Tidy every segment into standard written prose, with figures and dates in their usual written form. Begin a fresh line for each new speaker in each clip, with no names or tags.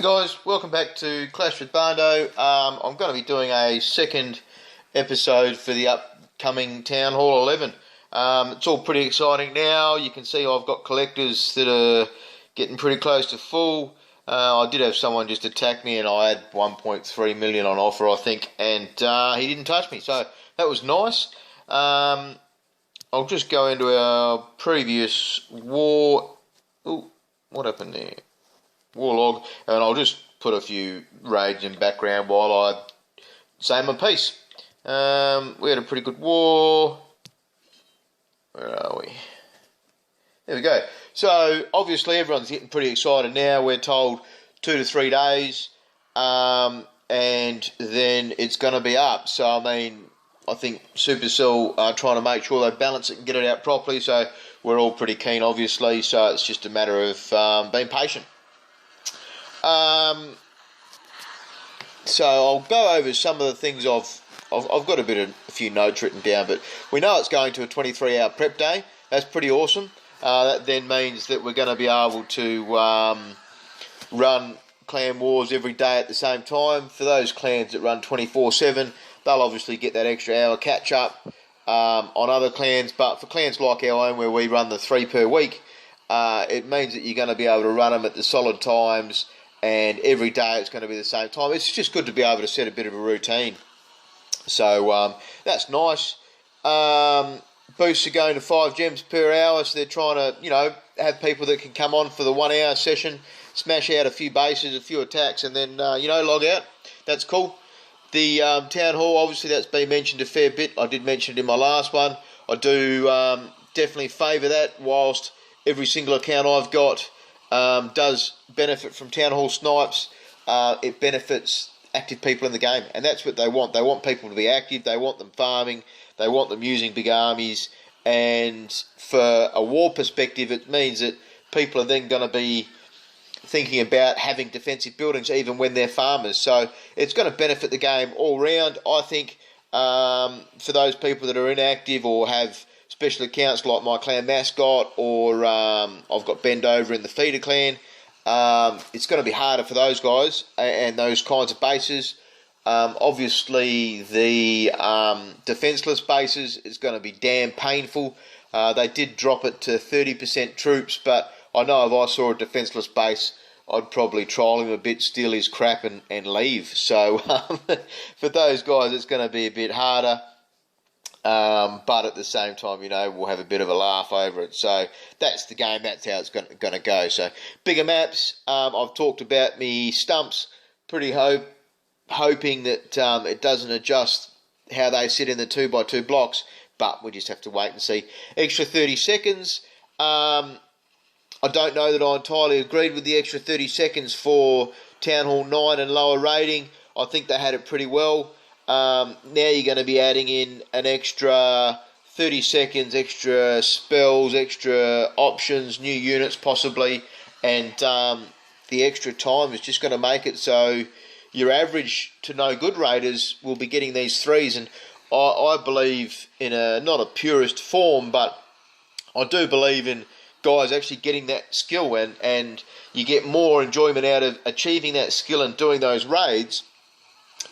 Guys, welcome back to Clash with Barndo. I'm going to be doing a second episode for the upcoming Town Hall 11. It's all pretty exciting now. You can see I've got collectors that are getting pretty close to full. I did have someone just attack me and I had 1.3 million on offer, I think, and he didn't touch me, so that was nice. I'll just go into our previous war. Ooh, what happened there? Warlog, and I'll just put a few raids in background while I say my piece. We had a pretty good war. Where are we? There we go. So obviously everyone's getting pretty excited now. We're told 2 to 3 days, and then it's going to be up. So I mean, I think Supercell are trying to make sure they balance it and get it out properly. So we're all pretty keen, obviously. So it's just a matter of being patient. So I'll go over some of the things I've got a few notes written down, but we know it's going to a 23-hour prep day. That's pretty awesome. That then means that we're going to be able to run clan wars every day at the same time. For those clans that run 24/7, they'll obviously get that extra hour catch up on other clans, but for clans like our own where we run the 3 per week, it means that you're going to be able to run them at the solid times, and every day it's going to be the same time. It's just good to be able to set a bit of a routine. So that's nice. Boosts are going to 5 gems per hour, so they're trying to, have people that can come on for the 1 hour session, smash out a few bases, a few attacks, and then, log out. That's cool. The Town Hall, obviously that's been mentioned a fair bit. I did mention it in my last one. I do definitely favour that, whilst every single account I've got does benefit from Town Hall snipes. It benefits active people in the game, and that's what they want. They want people to be active, they want them farming, they want them using big armies, and for a war perspective it means that people are then going to be thinking about having defensive buildings even when they're farmers. So it's going to benefit the game all round, I think. For those people that are inactive or have special accounts like my clan mascot, or I've got Bend over in the feeder clan, it's going to be harder for those guys and those kinds of bases. Obviously the defenceless bases is going to be damn painful. They did drop it to 30% troops, but I know if I saw a defenceless base, I'd probably trial him a bit, steal his crap and leave. So for those guys it's going to be a bit harder. But at the same time, we'll have a bit of a laugh over it. So that's the game. That's how it's going to go. So bigger maps. I've talked about me stumps. Pretty hoping that it doesn't adjust how they sit in the 2x2 blocks. But we just have to wait and see. Extra 30 seconds. I don't know that I entirely agreed with the extra 30 seconds for Town Hall 9 and lower rating. I think they had it pretty well. Now you're going to be adding in an extra 30 seconds, extra spells, extra options, new units possibly, and the extra time is just going to make it so your average to no good raiders will be getting these threes. And I believe in not a purist form, but I do believe in guys actually getting that skill, and you get more enjoyment out of achieving that skill and doing those raids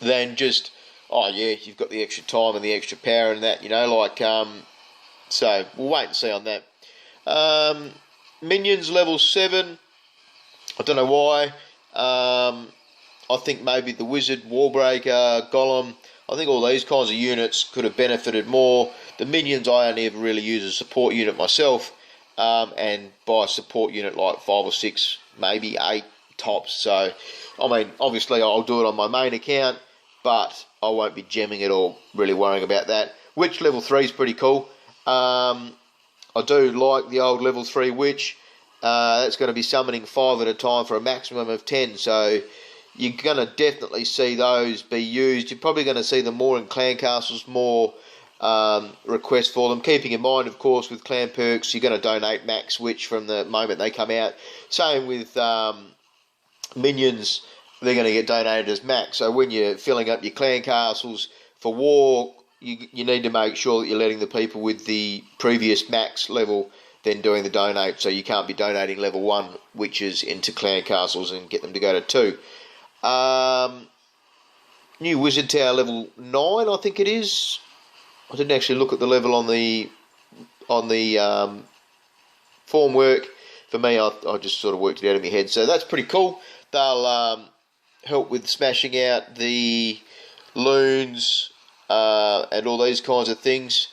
than just, oh yeah, you've got the extra time and the extra power and that, so we'll wait and see on that. Minions level 7, I don't know why. I think maybe the Wizard, Warbreaker, Golem, I think all these kinds of units could have benefited more. The minions I only ever really use as a support unit myself, and by a support unit like 5 or 6, maybe 8 tops. So, I mean, obviously I'll do it on my main account, but I won't be gemming it or really worrying about that. Witch level 3 is pretty cool. I do like the old level 3 Witch. That's going to be summoning 5 at a time for a maximum of 10. So you're going to definitely see those be used. You're probably going to see them more in clan castles, more requests for them. Keeping in mind, of course, with clan perks, you're going to donate max Witch from the moment they come out. Same with minions. They're going to get donated as max. So when you're filling up your clan castles for war, you need to make sure that you're letting the people with the previous max level then doing the donate. So you can't be donating level 1 witches into clan castles and get them to go to 2. New wizard tower level 9, I think it is. I didn't actually look at the level on the form work. For me, I just sort of worked it out in my head. So that's pretty cool. They'll help with smashing out the loons and all these kinds of things.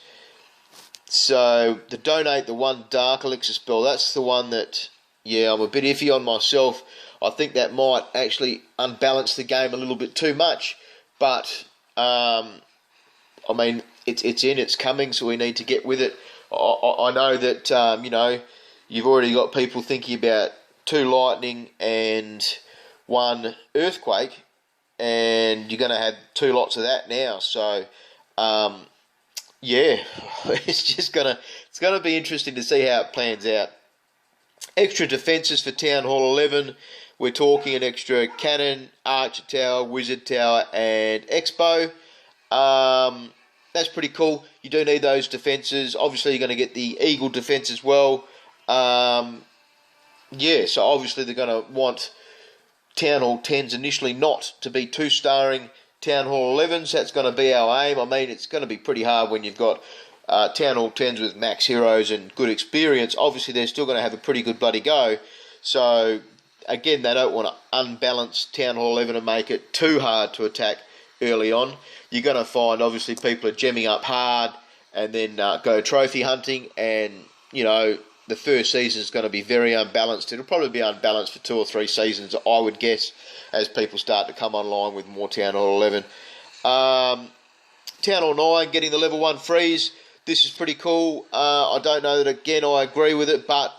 So to donate the 1 dark elixir spell, that's the one that, yeah, I'm a bit iffy on myself. I think that might actually unbalance the game a little bit too much. But I mean, it's coming, so we need to get with it. I know that you know, you've already got people thinking about 2 lightning and 1 earthquake, and you're going to have 2 lots of that now. So yeah, it's gonna be interesting to see how it plans out. Extra defences for Town Hall 11. We're talking an extra cannon, archer tower, wizard tower, and expo. That's pretty cool. You do need those defences. Obviously, you're going to get the eagle defence as well. Yeah, so obviously they're going to want Town Hall 10s initially not to be 2-starring Town Hall 11s. That's going to be our aim. I mean, it's going to be pretty hard when you've got Town Hall 10s with max heroes and good experience. Obviously, they're still going to have a pretty good bloody go. So, again, they don't want to unbalance Town Hall 11 and make it too hard to attack early on. You're going to find, obviously, people are gemming up hard and then go trophy hunting, and, you know, the first season is going to be very unbalanced. It'll probably be unbalanced for 2 or 3 seasons, I would guess, as people start to come online with more Town Hall 11. Town Hall 9, getting the level 1 freeze. This is pretty cool. I don't know that, again, I agree with it, but,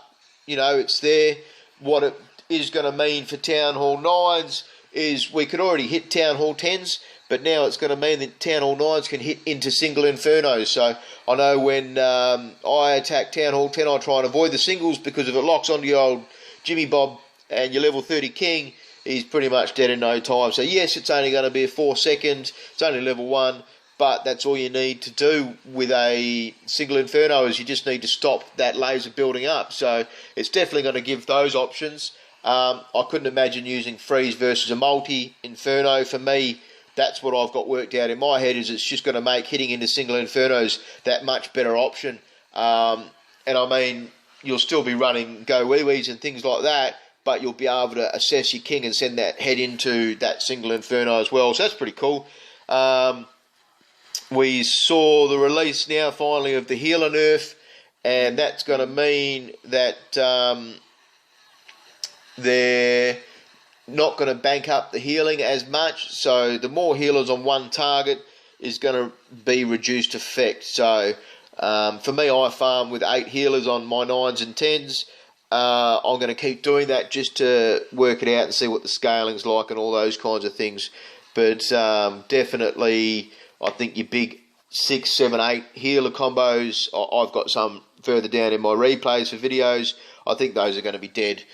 you know, it's there. What it is going to mean for Town Hall 9s is we could already hit Town Hall 10s, but now it's going to mean that Town Hall 9s can hit into single infernos. So I know when I attack Town Hall 10, I try and avoid the singles, because if it locks onto your old Jimmy Bob and your level 30 king, he's pretty much dead in no time. So yes, it's only going to be a 4 second, it's only level 1, but that's all you need to do with a single inferno, is you just need to stop that laser building up. So it's definitely going to give those options. I couldn't imagine using freeze versus a multi inferno. For me, that's what I've got worked out in my head, is it's just going to make hitting into single infernos that much better option. And I mean, you'll still be running go wee wees and things like that, but you'll be able to assess your king and send that head into that single inferno as well. So that's pretty cool. We saw the release now finally of the healer nerf, and that's going to mean that they're not going to bank up the healing as much. So the more healers on one target is going to be reduced effect. So for me, I farm with 8 healers on my 9s and 10s. I'm going to keep doing that just to work it out and see what the scaling's like and all those kinds of things. But definitely, I think your big 6, 7, 8 healer combos, I've got some further down in my replays for videos. I think those are going to be dead,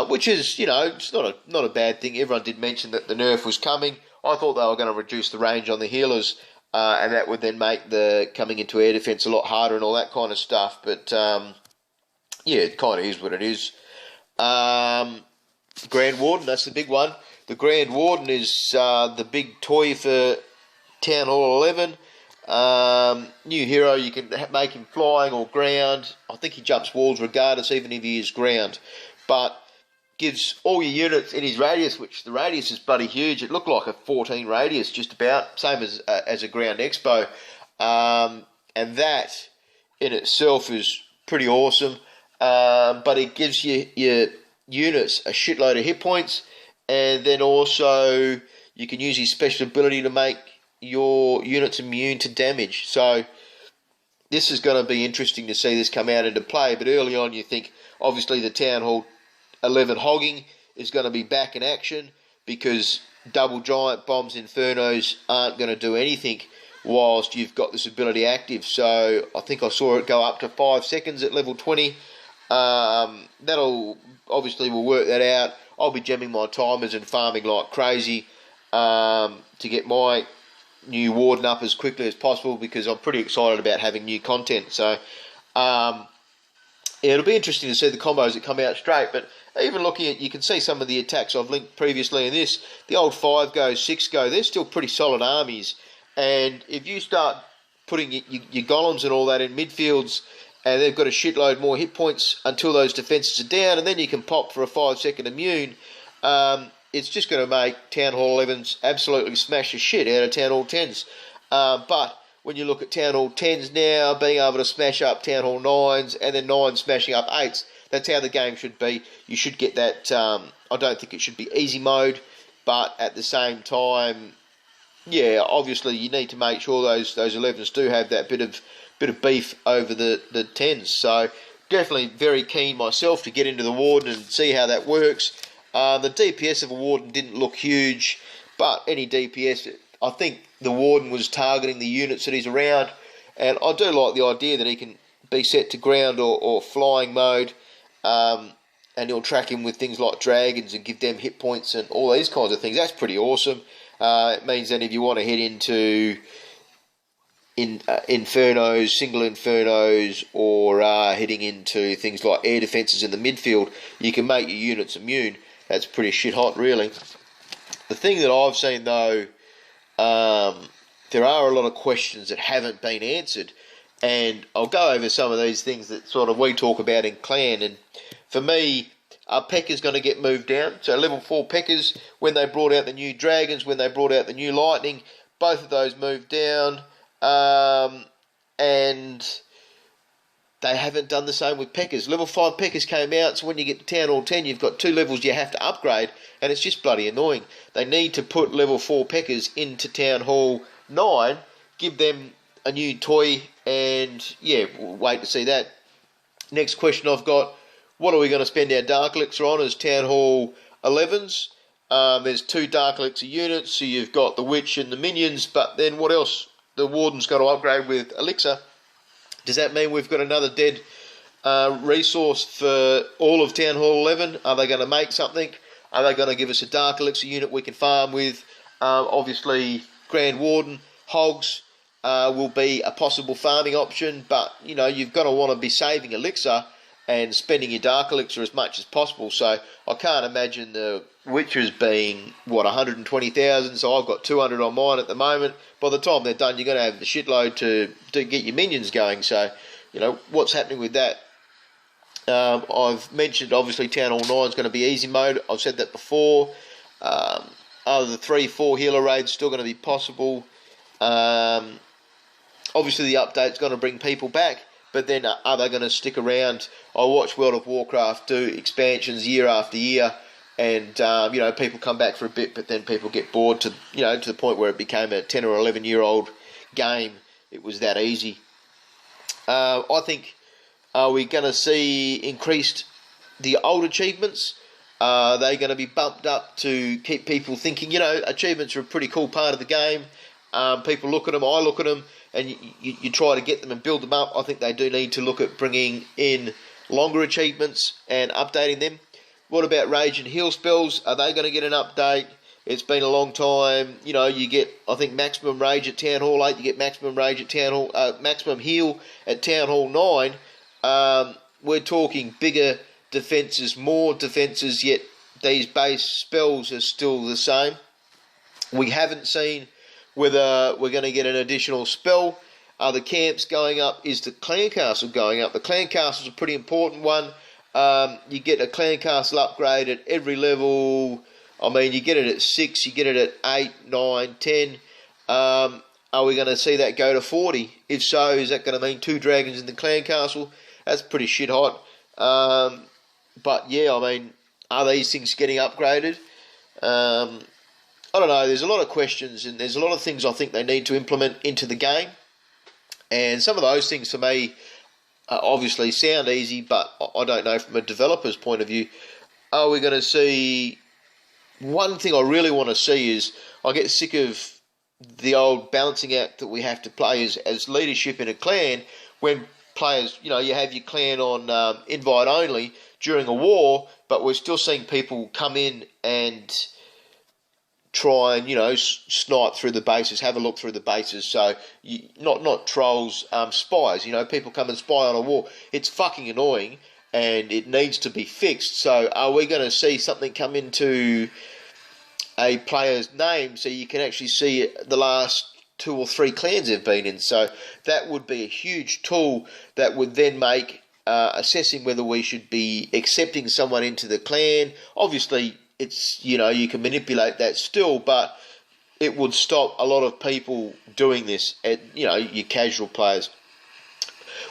which is, you know, it's not a bad thing. Everyone did mention that the nerf was coming. I thought they were going to reduce the range on the healers, and that would then make the coming into air defense a lot harder and all that kind of stuff. But yeah, it kind of is what it is. Grand Warden, that's the big one. The Grand Warden is the big toy for Town Hall 11. New hero, you can make him flying or ground. I think he jumps walls regardless, even if he is ground. But gives all your units in his radius, which the radius is bloody huge. It looked like a 14 radius, just about, same as a ground expo. And that in itself is pretty awesome. But it gives your units a shitload of hit points, and then also you can use his special ability to make your units immune to damage. So this is going to be interesting to see this come out into play. But early on, you think obviously the Town Hall 11 hogging is going to be back in action, because double giant bombs infernos aren't going to do anything whilst you've got this ability active. So I think I saw it go up to 5 seconds at level 20. That'll obviously, we'll work that out. I'll be gemming my timers and farming like crazy to get my new Warden up as quickly as possible, because I'm pretty excited about having new content. So Yeah, it'll be interesting to see the combos that come out straight, but even looking at, you can see some of the attacks I've linked previously in this, the old 5-go, 6-go, they're still pretty solid armies, and if you start putting your golems and all that in midfields, and they've got a shitload more hit points until those defences are down, and then you can pop for a 5-second immune, it's just going to make Town Hall 11s absolutely smash the shit out of Town Hall 10s. But when you look at Town Hall 10s now, being able to smash up Town Hall 9s, and then 9s smashing up 8s, that's how the game should be. You should get that, I don't think it should be easy mode, but at the same time, yeah, obviously you need to make sure those 11s do have that bit of beef over the 10s. So definitely very keen myself to get into the Warden and see how that works. The DPS of a Warden didn't look huge, but any DPS, I think the Warden was targeting the units that he's around, and I do like the idea that he can be set to ground or flying mode, and he'll track him with things like dragons and give them hit points and all these kinds of things. That's pretty awesome. It means that if you want to head into infernos, single infernos, or heading into things like air defences in the midfield, you can make your units immune. That's pretty shit hot, really. The thing that I've seen, though, there are a lot of questions that haven't been answered, and I'll go over some of these things that sort of we talk about in Clan. And for me, P.E.K.K.A's going to get moved down. So level 4 P.E.K.K.A s, when they brought out the new Dragons, when they brought out the new Lightning, both of those moved down, and they haven't done the same with P.E.K.K.A s. Level 5 P.E.K.K.A s came out, so when you get to Town Hall 10, you've got 2 levels you have to upgrade, and it's just bloody annoying. They need to put level 4 P.E.K.K.A s into Town Hall 9, give them a new toy, and yeah, we'll wait to see that. Next question I've got, what are we going to spend our Dark Elixir on as Town Hall 11s? There's 2 Dark Elixir units, so you've got the Witch and the Minions, but then what else? The Warden's got to upgrade with Elixir. Does that mean we've got another dead resource for all of Town Hall 11? Are they going to make something? Are they going to give us a Dark Elixir unit we can farm with? Obviously, Grand Warden, Hogs will be a possible farming option, but you know, you've got to want to be saving Elixir and spending your Dark Elixir as much as possible. So I can't imagine the Witchers being, 120,000, so I've got 200 on mine at the moment. By the time they're done, you're going to have the shitload to get your minions going. So, you know, what's happening with that? I've mentioned, obviously, Town Hall 9 is going to be easy mode. I've said that before. Are the 3-4 healer raids still going to be possible? Obviously, the update's going to bring people back, but then are they going to stick around? I watch World of Warcraft do expansions year after year, and you know, people come back for a bit, but then people get bored to the point where it became a 10 or 11-year-old game. It was that easy. I think, are we going to see increased the old achievements? Are they going to be bumped up to keep people thinking, achievements are a pretty cool part of the game. People look at them, I look at them, and you try to get them and build them up. I think they do need to look at bringing in longer achievements and updating them. What about rage and heal spells? Are they going to get an update? It's been a long time. You get, I think, maximum rage at Town Hall 8. You get maximum rage at Town Hall, maximum heal at Town Hall 9. We're talking bigger defences, more defences, yet these base spells are still the same. We haven't seen whether we're going to get an additional spell. Are the camps going up? Is the clan castle going up? The clan castle is a pretty important one. You get a clan castle upgrade at every level. I mean, you get it at 6, you get it at 8, 9, 10. Are we going to see that go to 40? If so, is that going to mean 2 dragons in the clan castle? That's pretty shit hot. But yeah, I mean, are these things getting upgraded? I don't know. There's a lot of questions, and there's a lot of things I think they need to implement into the game. And some of those things for me obviously sound easy, but I don't know from a developer's point of view. Are we going to see... One thing I really want to see is, I get sick of the old balancing act that we have to play as leadership in a clan, when players, you have your clan on invite only during a war, but we're still seeing people come in and try and, snipe through the bases, have a look through the bases. So not trolls, spies. People come and spy on a wall. It's fucking annoying, and it needs to be fixed. So are we going to see something come into a player's name so you can actually see the last 2 or 3 clans they've been in? So that would be a huge tool that would then make assessing whether we should be accepting someone into the clan. Obviously, it's, you can manipulate that still, but it would stop a lot of people doing this at, your casual players.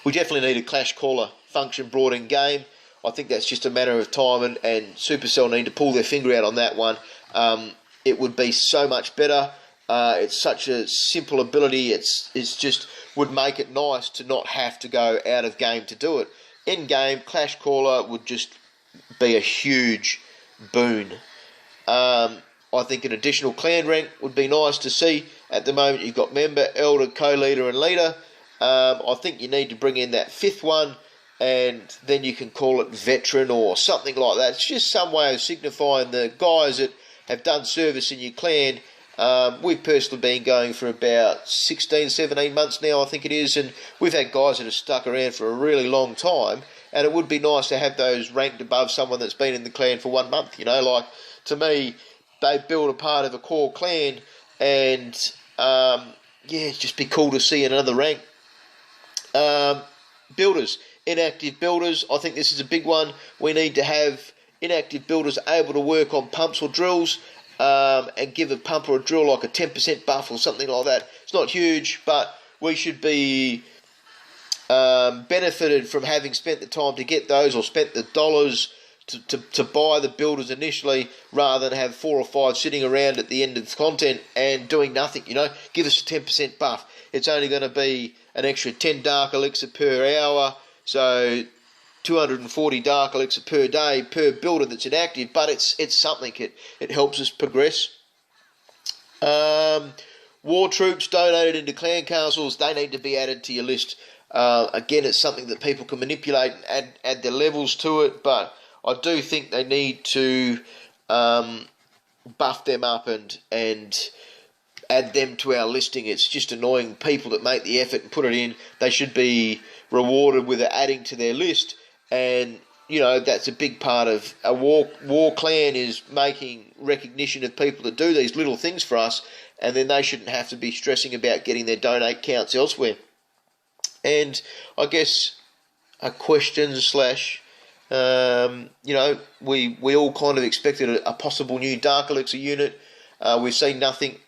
We definitely need a Clash Caller function brought in game. I think that's just a matter of time, and Supercell need to pull their finger out on that one. It would be so much better. It's such a simple ability. It's just would make it nice to not have to go out of game to do it. In game, Clash Caller would just be a huge boon. I think an additional clan rank would be nice to see. At the moment, you've got member, elder, co-leader, and leader. I think you need to bring in that 5th one, and then you can call it veteran or something like that. It's just some way of signifying the guys that have done service in your clan. We've personally been going for about 16, 17 months now, I think it is, and we've had guys that have stuck around for a really long time, and it would be nice to have those ranked above someone that's been in the clan for 1 month. Like, to me, they build a part of a core clan, and it'd just be cool to see another rank. Builders, inactive builders, I think this is a big one. We need to have inactive builders able to work on pumps or drills, and give a pump or a drill like a 10% buff or something like that. It's not huge, but we should be benefited from having spent the time to get those, or spent the dollars to buy the builders initially, rather than have 4 or 5 sitting around at the end of the content and doing nothing. Give us a 10% buff. It's only going to be an extra 10 dark elixir per hour, so 240 dark elixir per day per builder that's inactive, but it's something. It helps us progress. War troops donated into clan castles, they need to be added to your list. Again, it's something that people can manipulate and add their levels to it, but I do think they need to buff them up and add them to our listing. It's just annoying. People that make the effort and put it in, they should be rewarded with adding to their list. And that's a big part of a war clan, is making recognition of people that do these little things for us, and then they shouldn't have to be stressing about getting their donate counts elsewhere. And I guess a question slash, we all kind of expected a possible new Dark Elixir unit. We've seen nothing,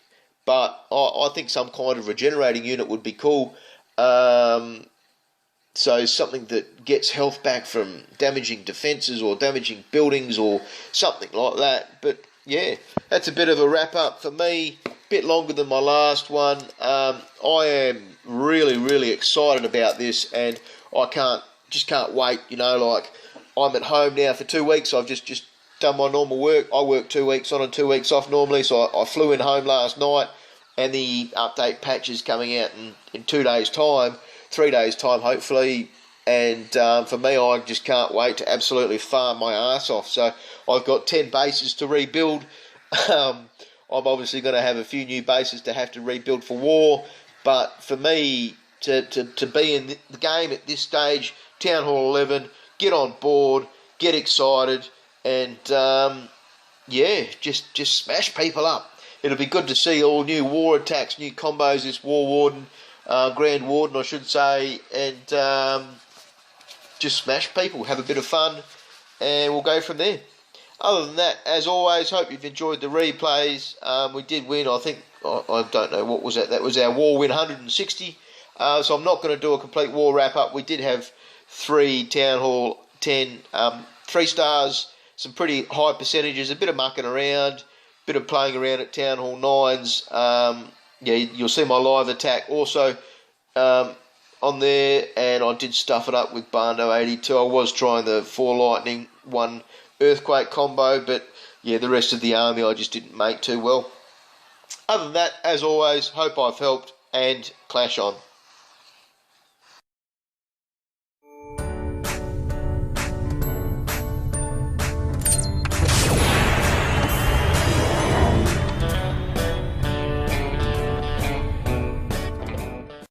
but I think some kind of regenerating unit would be cool. So something that gets health back from damaging defences or damaging buildings or something like that. But yeah, that's a bit of a wrap up for me. Bit longer than my last one. I am really, really excited about this, and I can't wait. I'm at home now for 2 weeks. I've just done my normal work. I work 2 weeks on and 2 weeks off normally, so I flew in home last night, and the update patch is coming out in 2 days' time. 3 days' time, hopefully, and for me, I just can't wait to absolutely farm my ass off. So I've got 10 bases to rebuild. I'm obviously going to have a few new bases to have to rebuild for war, but for me to be in the game at this stage, Town Hall 11, get on board, get excited, and just smash people up. It'll be good to see all new war attacks, new combos, this War Warden, Grand Warden, I should say, and just smash people, have a bit of fun, and we'll go from there. Other than that, as always, hope you've enjoyed the replays. We did win, I think, I don't know, what was that? That was our war win, 160. So I'm not going to do a complete war wrap-up. We did have 3 Town Hall 10 3 stars, some pretty high percentages, a bit of mucking around, a bit of playing around at Town Hall 9s. You'll see my live attack also on there, and I did stuff it up with Bando 82. I was trying the 4 Lightning, 1 Earthquake combo, but yeah, the rest of the army I just didn't make too well. Other than that, as always, hope I've helped, and clash on.